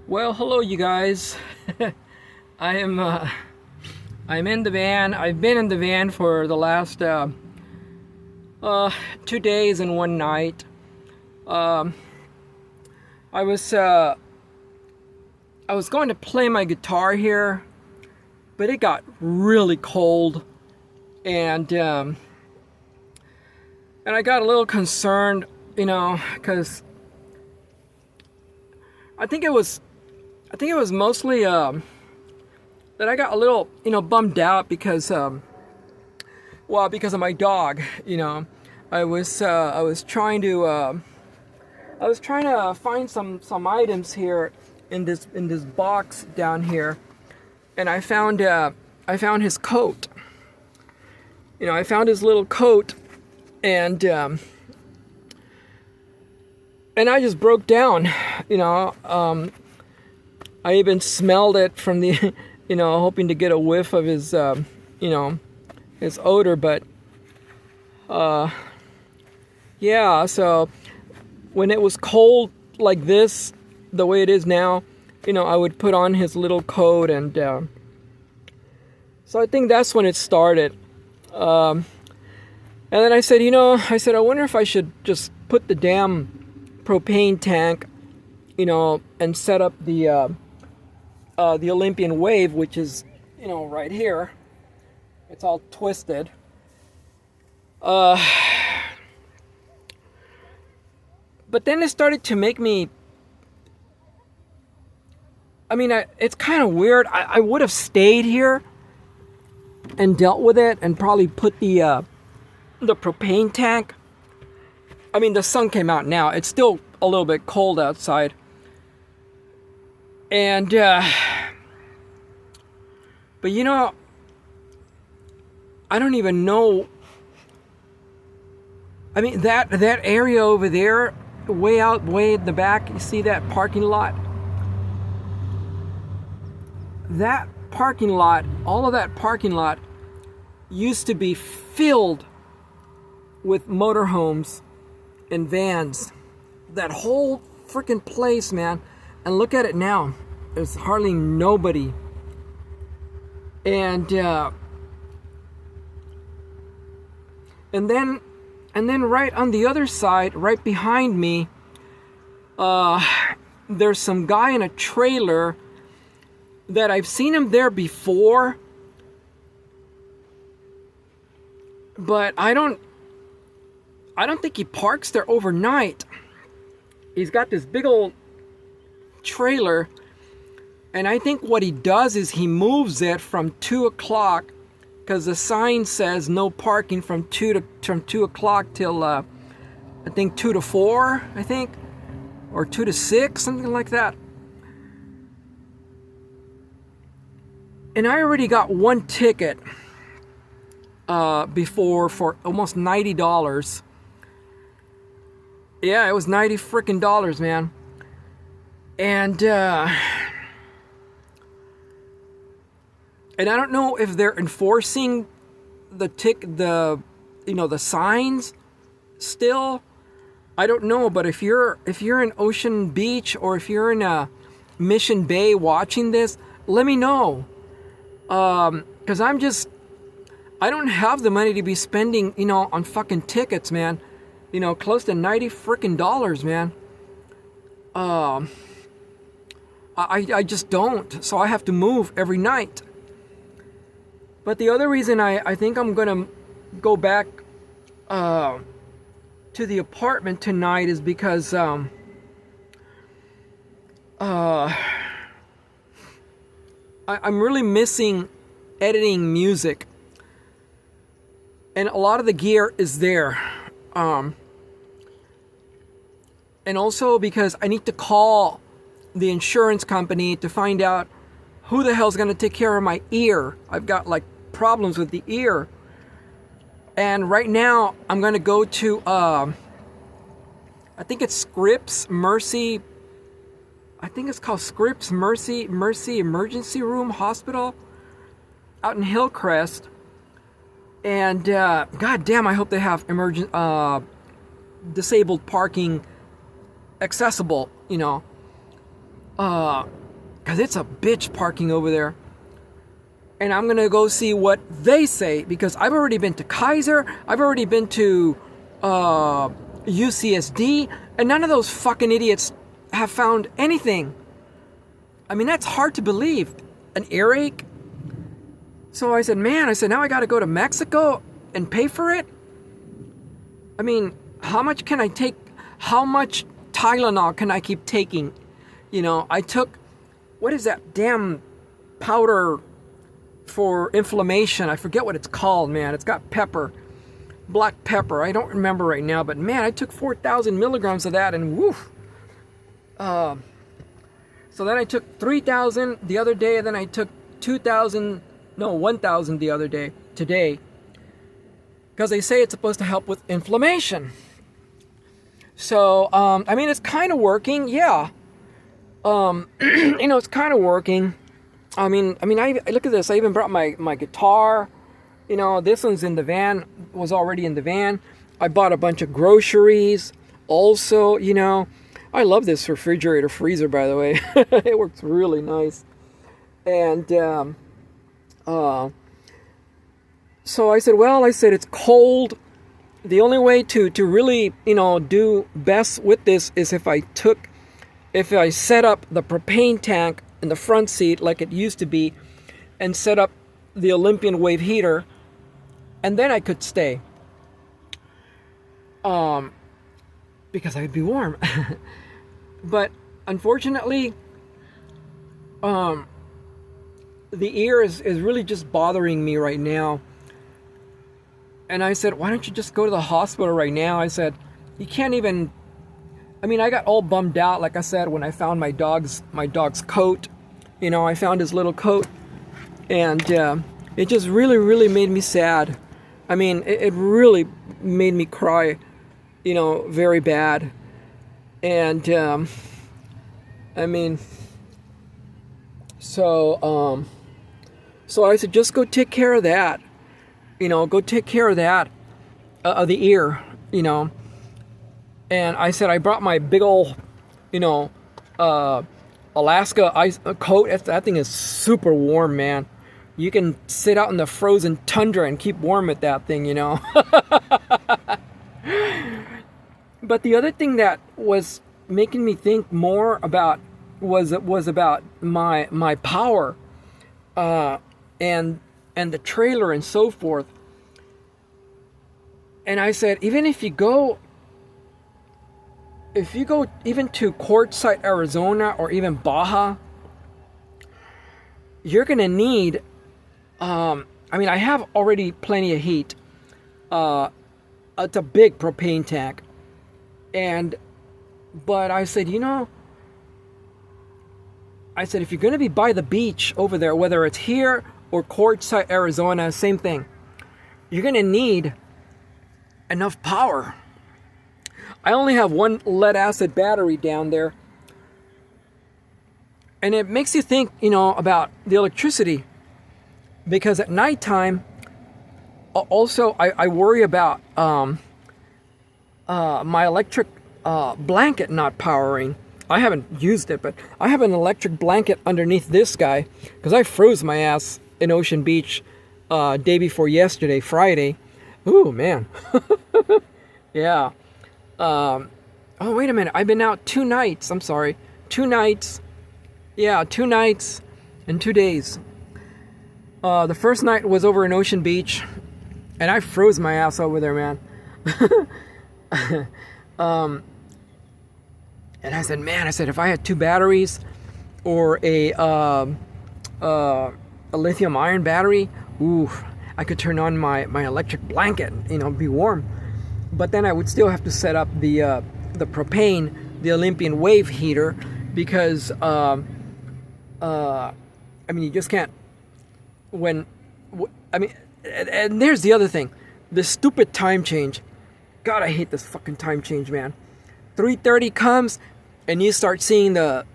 Well, hello, you guys. I am I'm in the van. I've been in the van for the last 2 days and one night. Um, I was going to play my guitar here, but it got really cold, and I got a little concerned, because I think it was mostly that I got a little, bummed out because, because of my dog. I was trying to find some items here in this box down here, and I found his coat. I found his little coat, and I just broke down. I even smelled it from the, hoping to get a whiff of his, his odor. But, yeah, so when it was cold like this, the way it is now, I would put on his little coat. And so I think that's when it started. And then I said, I wonder if I should just put the damn propane tank, and set up the Olympian Wave, which is, right here. It's all twisted. But then it started to make me, it's kind of weird. I would have stayed here and dealt with it and probably put the propane tank. The sun came out now. It's still a little bit cold outside. And, but I don't even know. That area over there, way in the back, you see that parking lot? That parking lot, all of that parking lot used to be filled with motorhomes and vans. That whole freaking place, man. And look at it now. There's hardly nobody. And then right on the other side, right behind me, there's some guy in a trailer that I've seen him there before, but I don't think he parks there overnight. He's got this big old trailer, and I think what he does is he moves it from 2 o'clock, because the sign says no parking from 2 o'clock till I think 2 to 4, I think, or 2 to 6, something like that. And I already got one ticket before for almost $90. Yeah, it was $90 freaking dollars, man. And I don't know if they're enforcing the signs still. I don't know, but if you're in Ocean Beach, or if you're in Mission Bay watching this, let me know. Because I don't have the money to be spending, on fucking tickets, man. Close to $90 freaking dollars, man. I just don't. So I have to move every night. But the other reason I think I'm gonna go back to the apartment tonight is because I'm really missing editing music, and a lot of the gear is there. And also because I need to call the insurance company to find out who the hell's going to take care of my ear. I've got problems with the ear. And right now I'm going to go to I think it's Scripps Mercy. I think it's called Scripps Mercy Emergency Room Hospital out in Hillcrest. And god damn, I hope they have disabled parking accessible, because it's a bitch parking over there. And I'm going to go see what they say, because I've already been to Kaiser, I've already been to UCSD, and none of those fucking idiots have found anything. I mean, that's hard to believe. An earache? So I said, man, now I got to go to Mexico and pay for it? I mean, how much can I take? How much Tylenol can I keep taking? You know, I took, what is that damn powder for inflammation? I forget what it's called, man. It's got pepper, black pepper. I don't remember right now, but man, I took 4,000 milligrams of that, and woof. So then I took 3,000 the other day, and then I took 1,000 the other day, today, because they say it's supposed to help with inflammation. So, I mean, it's kind of working, yeah. You know, it's kind of working. I mean, I look at this. I even brought my guitar. You know, this one's in the van, was already in the van. I bought a bunch of groceries also, you know. I love this refrigerator freezer, by the way. It works really nice. And so I said, it's cold. The only way to really, you know, do best with this is if I set up the propane tank in the front seat like it used to be, and set up the Olympian wave heater, and then I could stay. Because I'd be warm. But unfortunately, the ear is really just bothering me right now. And I said, why don't you just go to the hospital right now? I said, you can't even, I mean, I got all bummed out, like I said, when I found my dog's coat. You know, I found his little coat, and it just really, really made me sad. I mean, it really made me cry, you know, very bad. And, I mean, so I said, just go take care of that. You know, go take care of that, of the ear, you know. And I said, I brought my big old, you know, Alaska ice coat. That thing is super warm, man. You can sit out in the frozen tundra and keep warm with that thing, you know. But the other thing that was making me think more about was about my power, and the trailer and so forth. And I said, even if you go even to Quartzsite, Arizona, or even Baja, you're gonna need, I mean, I have already plenty of heat. It's a big propane tank. But I said, you know, if you're gonna be by the beach over there, whether it's here or Quartzsite, Arizona, same thing, you're gonna need enough power. I only have one lead acid battery down there, and it makes you think, you know, about the electricity, because at nighttime, also I worry about my electric blanket not powering. I haven't used it, but I have an electric blanket underneath this guy, because I froze my ass in Ocean Beach day before yesterday, Friday. Ooh, man. Yeah. Oh, wait a minute. I've been out 2 nights. I'm sorry. 2 nights. Yeah, 2 nights and 2 days. The first night was over in Ocean Beach, and I froze my ass over there, man. And I said, man, if I had 2 batteries or a lithium ion battery, ooh, I could turn on my electric blanket, you know, be warm. But then I would still have to set up the propane, the Olympian wave heater, because I mean, you just can't. And there's the other thing, the stupid time change. God, I hate this fucking time change, man. 3:30 comes, and you start seeing the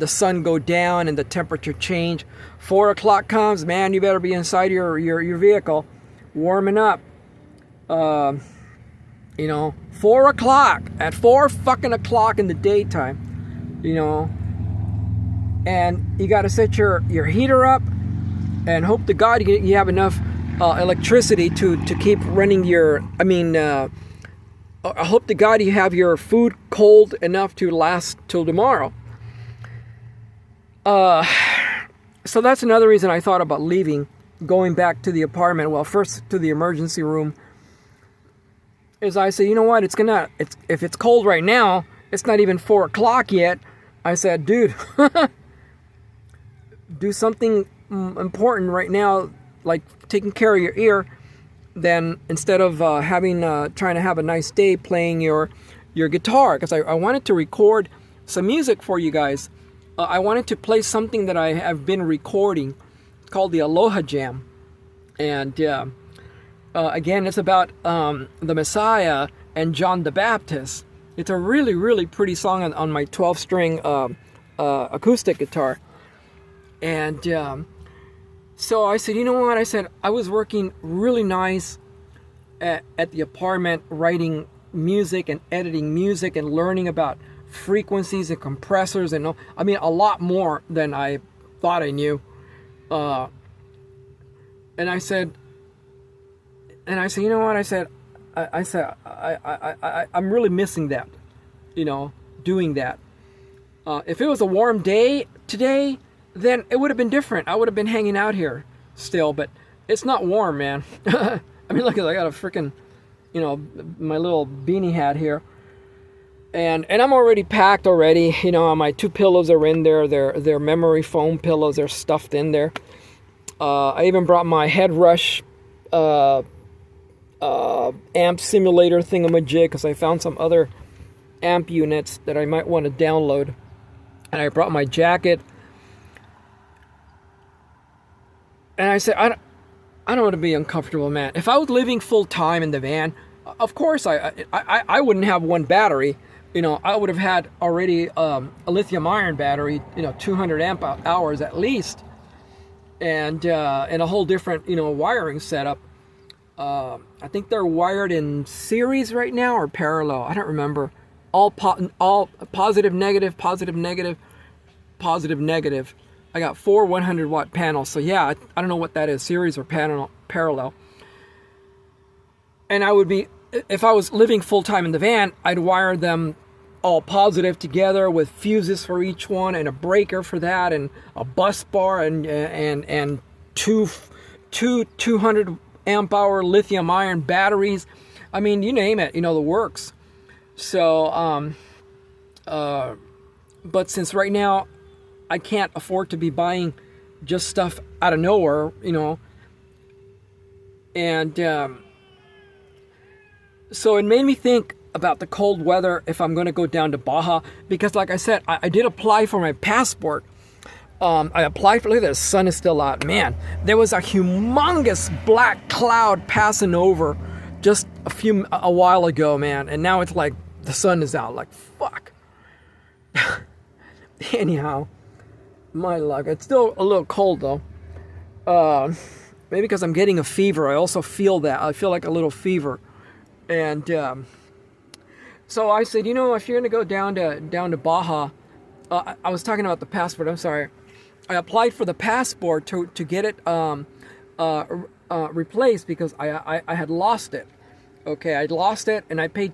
sun go down and the temperature change. 4 o'clock comes, man, you better be inside your vehicle, warming up. You know, 4 o'clock, at 4 fucking o'clock in the daytime, you know, and you got to set your heater up and hope to God you have enough electricity to keep running your. I hope to God you have your food cold enough to last till tomorrow. So that's another reason I thought about leaving, going back to the apartment. Well, first to the emergency room. Is I said, you know what? If it's cold right now, it's not even 4 o'clock yet. I said, dude, do something important right now, like taking care of your ear. Then instead of trying to have a nice day playing your guitar, because I wanted to record some music for you guys. I wanted to play something that I have been recording. It's called the Aloha Jam, and again, it's about the Messiah and John the Baptist. It's a really, really pretty song on my 12-string acoustic guitar, and. So I said, you know what? I said, I was working really nice at the apartment, writing music and editing music and learning about frequencies and compressors and a lot more than I thought I knew. And I said, you know what? I said, I'm really missing that, doing that. If it was a warm day today, then it would have been different. I would have been hanging out here still, but it's not warm, man. I mean, look, I got a freaking, my little beanie hat here. And I'm already packed already. My 2 pillows are in there. They're memory foam pillows. They're stuffed in there. I even brought my head rush amp simulator thingamajig because I found some other amp units that I might want to download. And I brought my jacket. And I said, I don't want to be uncomfortable, man. If I was living full time in the van, of course I wouldn't have one battery. I would have had already a lithium ion battery, 200 amp hours at least, and a whole different, wiring setup. I think they're wired in series right now or parallel. I don't remember. All positive, negative, positive, negative, positive, negative. I got 4 100-watt panels, so yeah, I don't know what that is, series or parallel. And I would be, if I was living full-time in the van, I'd wire them all positive together with fuses for each one and a breaker for that and a bus bar and two 200 amp hour lithium ion batteries. I mean, you name it, the works. So, but since right now, I can't afford to be buying just stuff out of nowhere, and so it made me think about the cold weather if I'm going to go down to Baja, because like I said, I did apply for my passport. I applied for, look at this, the sun is still out. Man, there was a humongous black cloud passing over just a while ago, man, and now it's like the sun is out, like fuck. Anyhow, my luck. It's still a little cold though. Maybe because I'm getting a fever. I also feel that. I feel like a little fever. And so I said, if you're gonna go down to Baja, I was talking about the passport. I'm sorry. I applied for the passport to get it replaced because I had lost it. Okay, I'd lost it, and I paid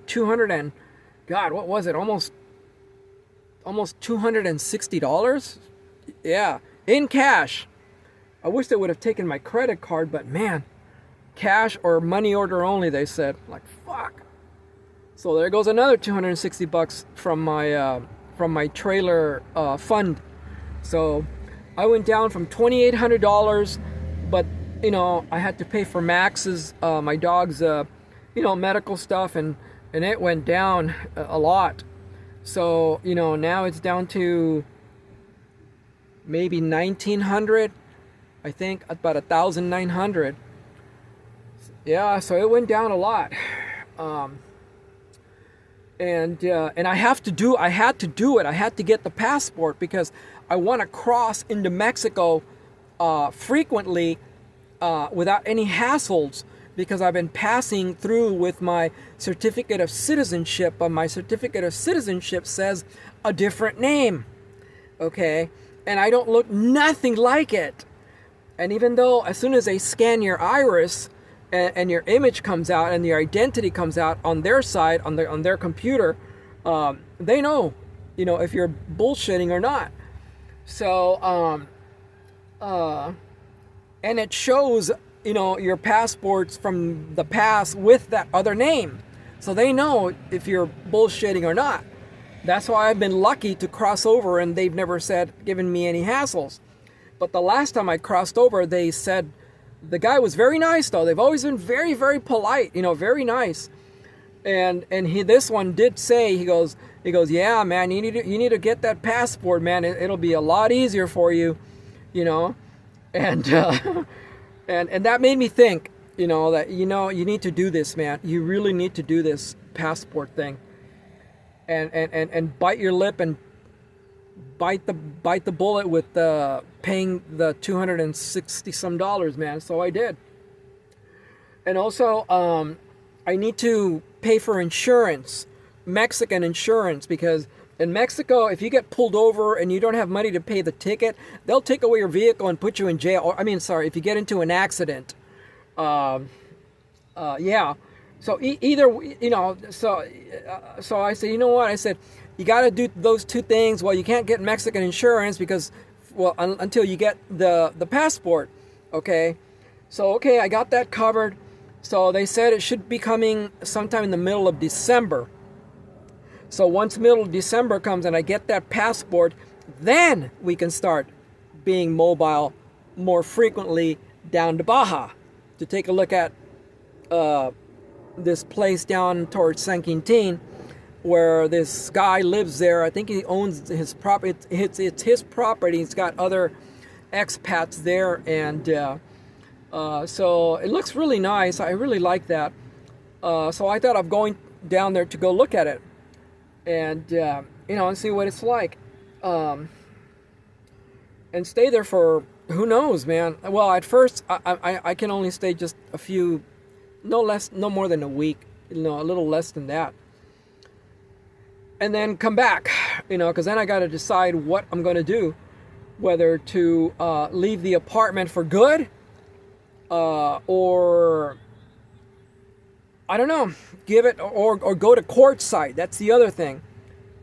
what was it? Almost $260. Yeah, in cash. I wish they would have taken my credit card, but man, cash or money order only, they said. Like, fuck. So there goes another $260 from my trailer fund. So I went down from $2,800, but I had to pay for Max's, my dog's, medical stuff, and it went down a lot. So now it's down to maybe $1,900. I think about $1,900. Yeah, so it went down a lot. And I had to do it. I had to get the passport because I want to cross into Mexico frequently without any hassles, because I've been passing through with my certificate of citizenship, but my certificate of citizenship says a different name. Okay, and I don't look nothing like it. And even though as soon as they scan your iris and your image comes out and your identity comes out on their side, on their computer, they know, if you're bullshitting or not. So, and it shows, your passports from the past with that other name. So they know if you're bullshitting or not. That's why I've been lucky to cross over, and they've never given me any hassles. But the last time I crossed over, they said, the guy was very nice though. They've always been very, very polite, very nice. And this one did say, he goes, yeah, man, you need to get that passport, man. It'll be a lot easier for you, and and that made me think, that you need to do this, man. You really need to do this passport thing, and bite your lip and bite the bullet with paying the $260 some, man. So I did. And also, I need to pay for insurance, Mexican insurance, because in Mexico, if you get pulled over and you don't have money to pay the ticket, they'll take away your vehicle and put you in jail. Or, if you get into an accident, yeah. So either, so I said, what? I said, you got to do those two things. Well, you can't get Mexican insurance because, until you get the passport. Okay. So, okay, I got that covered. So they said it should be coming sometime in the middle of December. So once middle of December comes and I get that passport, then we can start being mobile more frequently down to Baja to take a look at this place down towards San Quintin, where this guy lives there. I think he owns his property. It's his property. He's got other expats there, and so it looks really nice. I really like that. So I thought of going down there to go look at it, and and see what it's like, and stay there for who knows, man. Well, at first I can only stay just a few, no more than a week, a little less than that, and then come back, because then I got to decide what I'm going to do, whether to leave the apartment for good, or I don't know, give it, or go to Quartzsite. That's the other thing,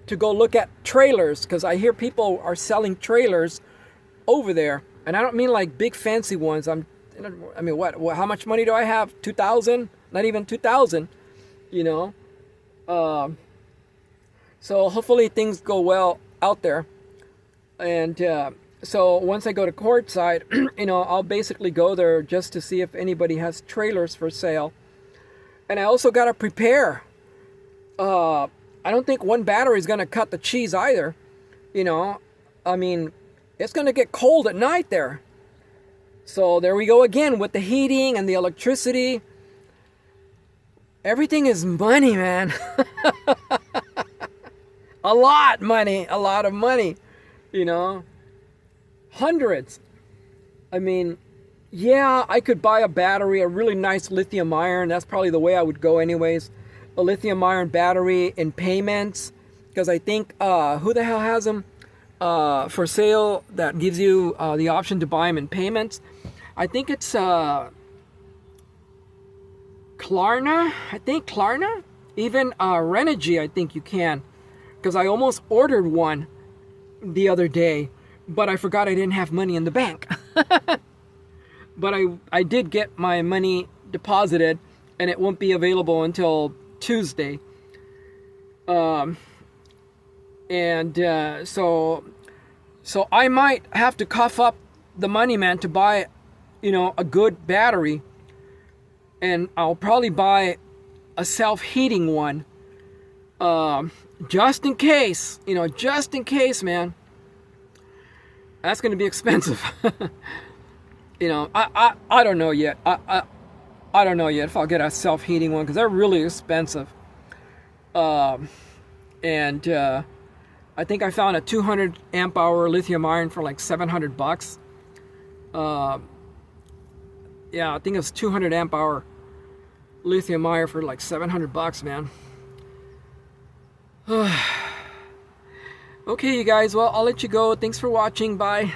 to go look at trailers, because I hear people are selling trailers over there, and I don't mean like big fancy ones. What? How much money do I have? 2,000? Not even 2,000. So hopefully things go well out there, and so once I go to Quartzsite, I'll basically go there just to see if anybody has trailers for sale. And I also got to prepare. I don't think one battery is going to cut the cheese either. It's going to get cold at night there. So there we go again with the heating and the electricity. Everything is money, man. A lot of money, hundreds. Yeah, I could buy a battery, a really nice lithium ion. That's probably the way I would go anyways. A lithium ion battery in payments, because I think, who the hell has them for sale that gives you the option to buy them in payments? I think it's Klarna. Klarna? Even Renogy, I think you can. Because I almost ordered one the other day, but I forgot I didn't have money in the bank. But I did get my money deposited, and it won't be available until Tuesday. So I might have to cough up the money, man, to buy, a good battery. And I'll probably buy a self-heating one. Just in case, man. That's going to be expensive. I don't know yet. I don't know yet if I'll get a self-heating one, because they're really expensive. And I think I found a 200 amp hour lithium ion for like $700. Yeah, I think it was 200 amp hour lithium ion for like $700, man. Okay, you guys. Well, I'll let you go. Thanks for watching. Bye.